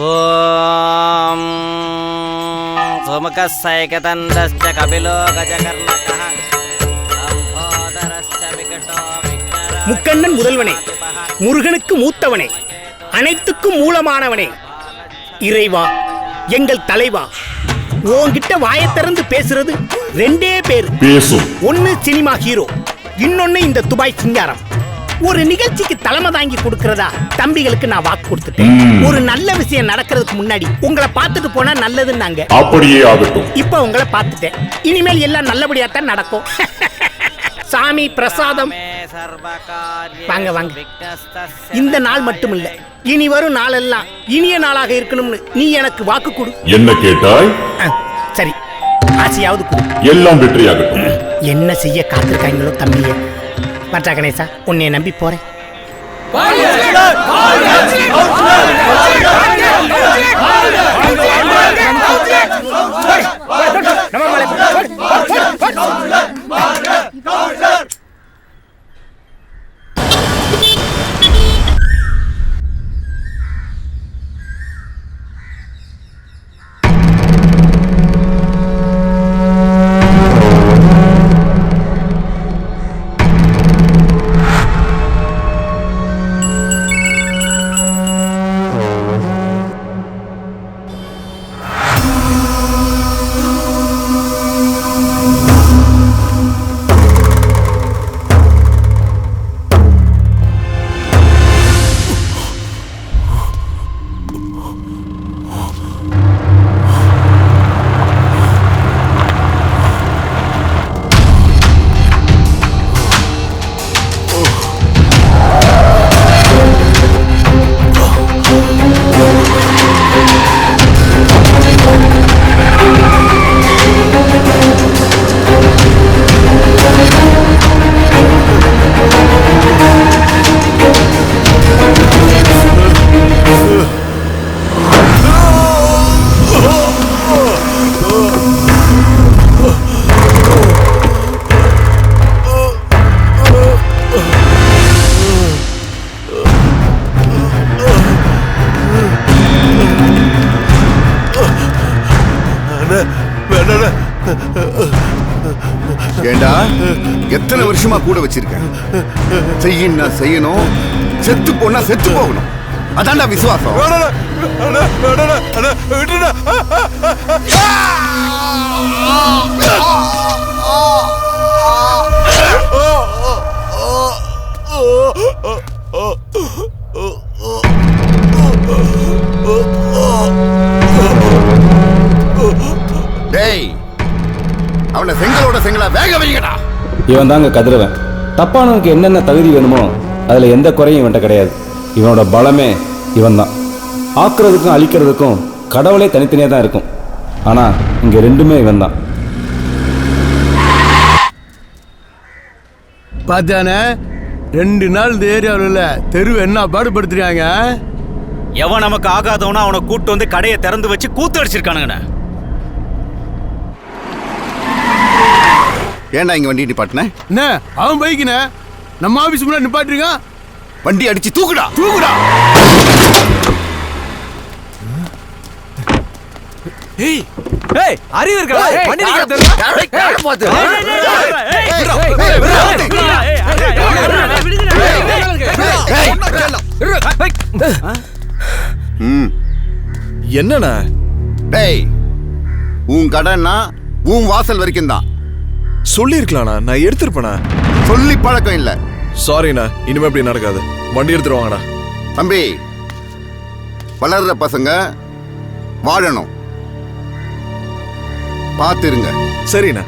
ஓம் சுமுகஸ்ஸைகதந்தஸ்ச கபிலோ கஜகர்ணகः அம்போதரஸ்ச விகடோ விக்னராஜ. முக்கண்ணன் முதல்வனே, முருகனுக்கு மூத்தவனே, அனைத்துக்கும் மூலமானவனே, இறைவா, எங்கள் தலைவா, உன்கிட்ட வாயை திறந்து பேசுறது ரெண்டே பேரு. ஒன்னு சினிமா ஹீரோ, இன்னொன்னு இந்த துபாய் சிங்காரம். ஒரு நிகழ்ச்சிக்கு தலைமை தாங்கி கொடுக்கறதா தம்பிகளுக்கு நான் வாக்கு கொடுத்துட்டேன். ஒரு நல்ல விஷயம் நடக்கிறதுக்கு முன்னாடி உங்களை பார்த்துட்டு போனா நல்லதுன்னாங்க. அப்படியே ஆகட்டும். இப்ப உங்களை பார்த்துட்டேன், இனிமேல் எல்லாம் நல்லபடியா தான் நடக்கும். சாமி பிரசாதம். வாங்க வாங்க. இந்த நாள் மட்டுமில்ல, இனி வரும் நாளெல்லாம் இனிய நாளாக இருக்கணும்னு நீ எனக்கு வாக்கு கொடு. என்ன கேட்டாய்? சரி, ஆசையாவது கொடு. எல்லாம் வெற்றியாகட்டும். என்ன செய்ய காத்திருக்காங்களோ தம்பியே. பற்றா கணேசா, உன்னை நம்பி போறேன். ஏண்டா, எத்தனை வருஷமா கூட வச்சிருக்கேன். செய்யணும், செத்து போனா செத்து போகணும். அதான்டா விசுவாசம். டேய், அவனை செங்கலோட செங்கலா வேக வைங்கடா. இவன் தாங்க கதிரவன். தப்பானவனுக்கு என்னென்ன தகுதி வேணுமோ அதில் எந்த குறையும் இவன்ட்ட கிடையாது. இவனோட பலமே இவன் தான். ஆக்குறதுக்கும் அழிக்கிறதுக்கும் கடவுளே தனித்தனியாக தான் இருக்கும். ஆனால் இங்கே ரெண்டுமே இவன் தான். பார்த்தானே, 2 நாள் இந்த ஏரியாவில் தெருவு என்ன பாடுபடுத்துறாங்க. எவன் நமக்கு ஆகாதவனா அவனை கூட்டு வந்து கடையை திறந்து வச்சு கூத்து அடிச்சிருக்கானுங்கண்ணே. ஏன்டா இங்க வண்டி நிப்பாட்டின? என்ன அவன் பைக்குண்ணே, நம்ம ஆபீஸ் முன்னாடி நிப்பாட்டிருக்கான். வண்டி அடிச்சு தூக்குடா தூக்குடா. ஏய் ஏய், அறிவு இருக்கா? வண்டி என்னண்ணா? டேய், உன் கடைன்னா உன் வாசல் வரைக்கும் தான். சொல்லிருக்கலாண்ணா, நான் எடுத்துருப்பேண்ணா. சொல்லி பழக்கம் இல்ல. சாரிண்ணா, இனிமே அப்படி நடக்காது. வண்டி எடுத்துருவாங்கண்ணா. தம்பி, வளர்ற பசங்க வாழணும், பார்த்துருங்க. சரிண்ணா.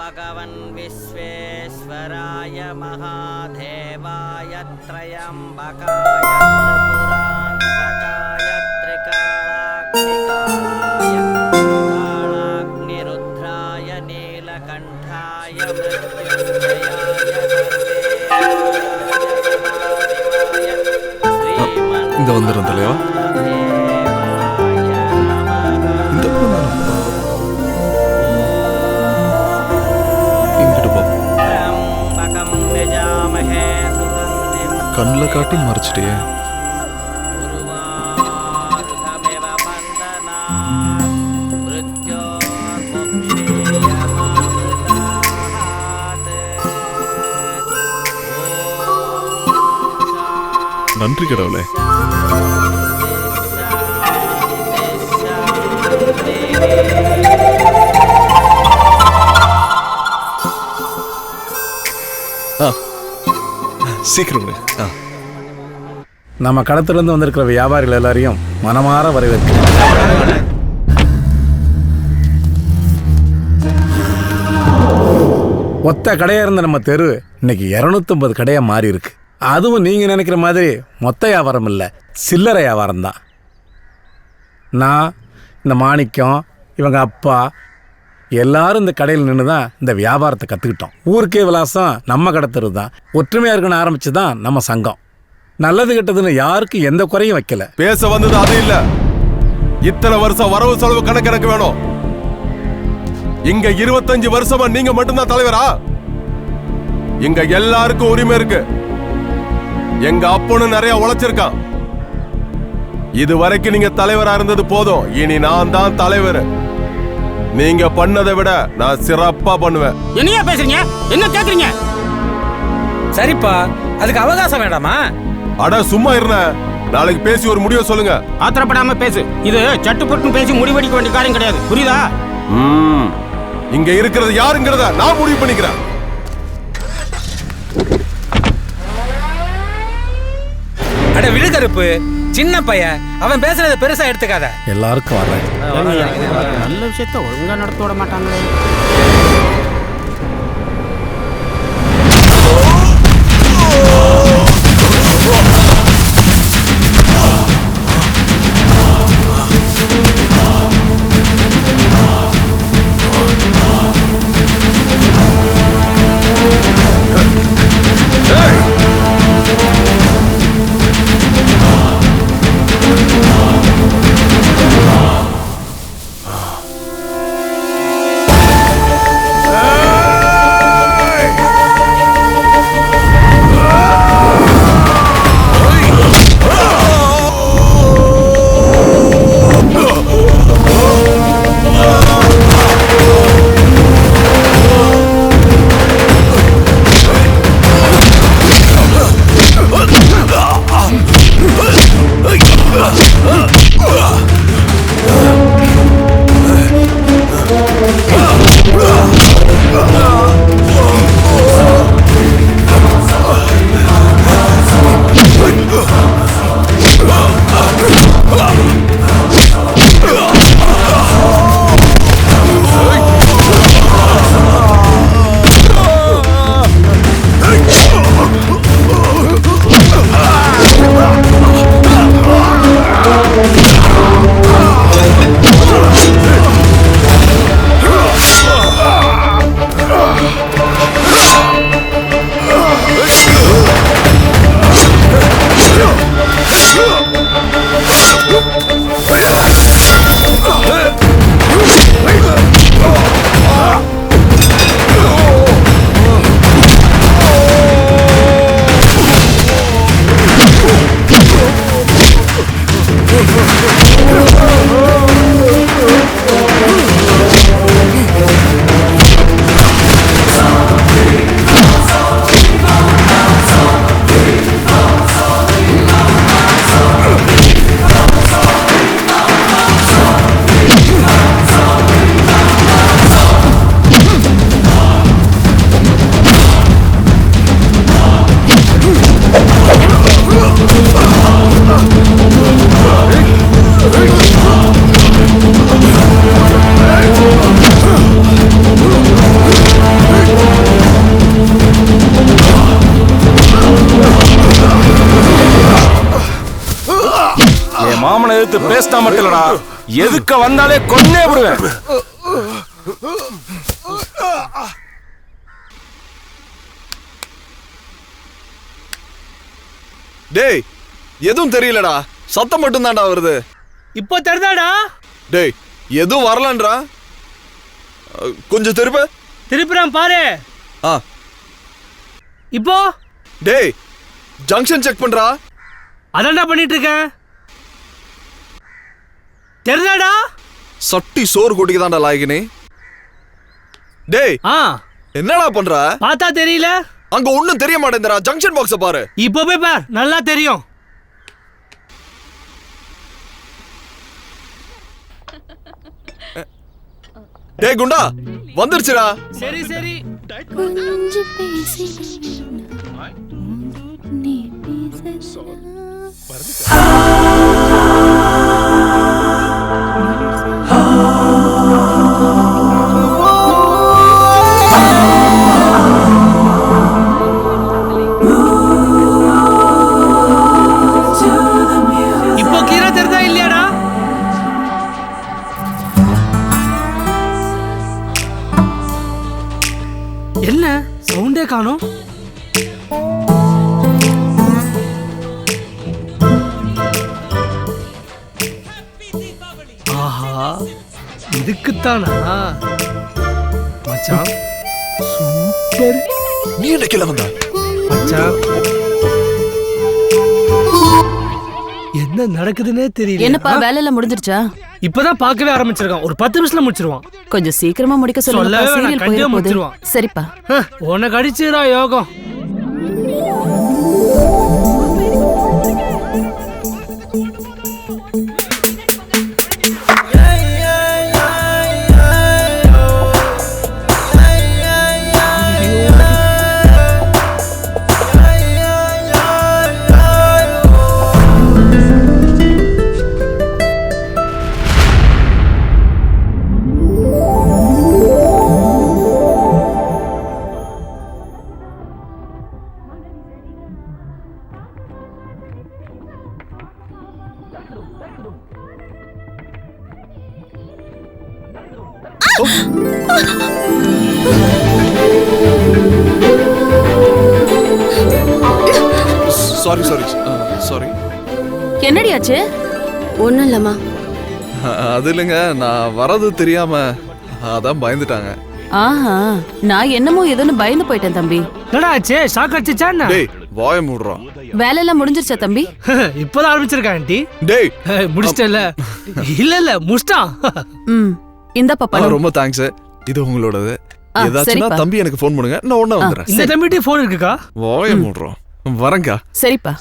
பகவன் விஸ்வேஸ்வராய மகாதேவாய த்ரயம்பகாய திரிபுராந்தகாய திரிகாலாக்னிகாலாய காலாக்னிருத்ராய நீலகண்டாய இந்த வந்துடும் தலைவா. கண்ணில் காட்டி மறைச்சிட்டே. நன்றி கடவுளே. சீக்கிரம். நம்ம கடத்திலிருந்து வந்திருக்கிற வியாபாரிகள் எல்லாரையும் மனமாற வரவேற்கிறேன். ஒத்த கடையா இருந்த நம்ம தெரு இன்னைக்கு 250 கடையா மாறி இருக்கு. அதுவும் நீங்க நினைக்கிற மாதிரி மொத்த வியாபாரம் இல்ல, சில்லறை வியாபாரம் தான். நான், இந்த மாணிக்கம், இவங்க அப்பா எல்லாரும் இந்த கடையில் நின்று தான் இந்த வியாபாரத்தை கற்றுக்கிட்டோம். ஊருக்கே விலாசம் நம்ம கடை தெரு தான். ஒற்றுமையாக இருக்குன்னு ஆரம்பிச்சு தான் நம்ம சங்கம். நல்லது கெட்டதுன்னு யாருக்கும் எந்த குறையும் வைக்கல. பேச வந்தது அது இல்ல. இத்தனை வருஷம் வரவு செலவு கணக்கு வேணும். இங்க 25 வருஷமா நீங்க மட்டும்தான் தலைவரா? இங்க எல்லாருக்கும் உரிமை இருக்கு. எங்க அப்பனும் நிறைய உழைச்சிருக்கான். இது வரைக்கும் நீங்க தலைவரா இருந்தது போதும். இனி நான் தான் தலைவர். நீங்க பண்ணதை விட நான் சிறப்பா பண்ணுவேன். என்னையா பேசுறீங்க? என்ன கேக்குறீங்க? சரிப்பா, அதுக்கு அவகாசம் வேண்டாமா? அட சும்மா இருந்த. நாளைக்கு பேசி ஒரு முடிவை சொல்லுங்க. ஆத்திரப்படாம பேசு. இது சட்டுப்பட்டு பேசி முடிவெடுக்க வேண்டிய காரியம் கிடையாது. புரியுதா? இங்க இருக்கிறது யாருங்கிறத நான் முடிவு பண்ணிக்கிறேன். அட விடு கருப்பு, சின்ன பையன், அவன் பேசுறத பெருசா எடுத்துக்காத. எல்லாருக்கும் வர்றேன். நல்ல விஷயத்த ஒழுங்கா நடத்த விட மாட்டாங்களே. மாமனை எதிர்த்து பேசினா மட்டும் இல்லடா, எதுக்க வந்தாலே கொன்னே விடுவேன். டேய், எதுவும் தெரியலடா, சத்தம் மட்டும் தான்டா வருது. இப்போ தெரிதாடா? டேய், எதுவும் வரலன்றா. கொஞ்சம் திருப்புறான் பாரு. இப்போ டேய், ஜங்ஷன் செக் பண்றா. அதான்டா பண்ணிட்டு இருக்கேன். தெரிதாடா? சட்டி சோறு கொட்டிக்கு தான்டா லாய்க்கினே. டேய், என்னடா பண்ற? பார்த்தா தெரியல? அங்க ஒண்ணும் தெரிய மாட்டேங்குதுடா. ஜங்ஷன் பாக்ஸ பாரு. இப்போ போய் பார், நல்லா தெரியும். டேய் குண்டா வந்துருச்சுடா. சரி சரி கொஞ்சம் பேசி நீ பேச இப்போ கீரை தெரிதா இல்லையாடா? என்ன சவுண்டே காணோம்? ஆஹா இதுக்குத்தானா மச்சான்? சூப்பர். நீ என்ன கீழே வந்த? மச்சான் என்ன நடக்குதுன்னே தெரியல. என்னப்பா வேலையில முடிஞ்சிருச்சா? இப்பதான் பார்க்கவே ஆரம்பிச்சிருக்கான். ஒரு 10 நிமிஷத்துல முடிச்சிருவான். கொஞ்சம் சீக்கிரமா முடிக்க சொல்லுங்க. சொல்லவே வேணாம், சீரியல் கண்டிப்பா போயிட போகுது. முடிச்சிருவான். சரிப்பா. உனக்கு அடிச்சுடா யோகம். Sorry sorry sorry. என்னடி ஆச்சு? ஒண்ணும் இல்லம்மா. அது இல்லைங்க, நான் வரது தெரியாம அதான் பயந்துட்டாங்க. ஆஹா, நான் என்னமோ ஏதோன்னு பயந்து போயிட்டேன் தம்பி. என்னடா ஆச்சு? ஷாக் அடிச்சுச்சா என்ன? டேய் வாய மூடுறான். வேலையெல்லாம் முடிஞ்சிருச்சா தம்பி? இப்பதான் ஆரம்பிச்சிருக்கேன் ஆண்டி. டேய் முடிச்சிட்டல? இல்ல முடிச்சிட்டான். ம், இந்தப்பா பணம். ரொம்ப தேங்க்ஸ். இது உங்களோடது. ஏதாச்சும்னா சரிப்பா. தம்பி எனக்கு ஃபோன் பண்ணுங்க, நான் உடனே வந்துடுறேன். இந்த தம்பிட்டு போன் இருக்குக்கா? வாய மூடுறான். வரேங்க. சரிப்பா.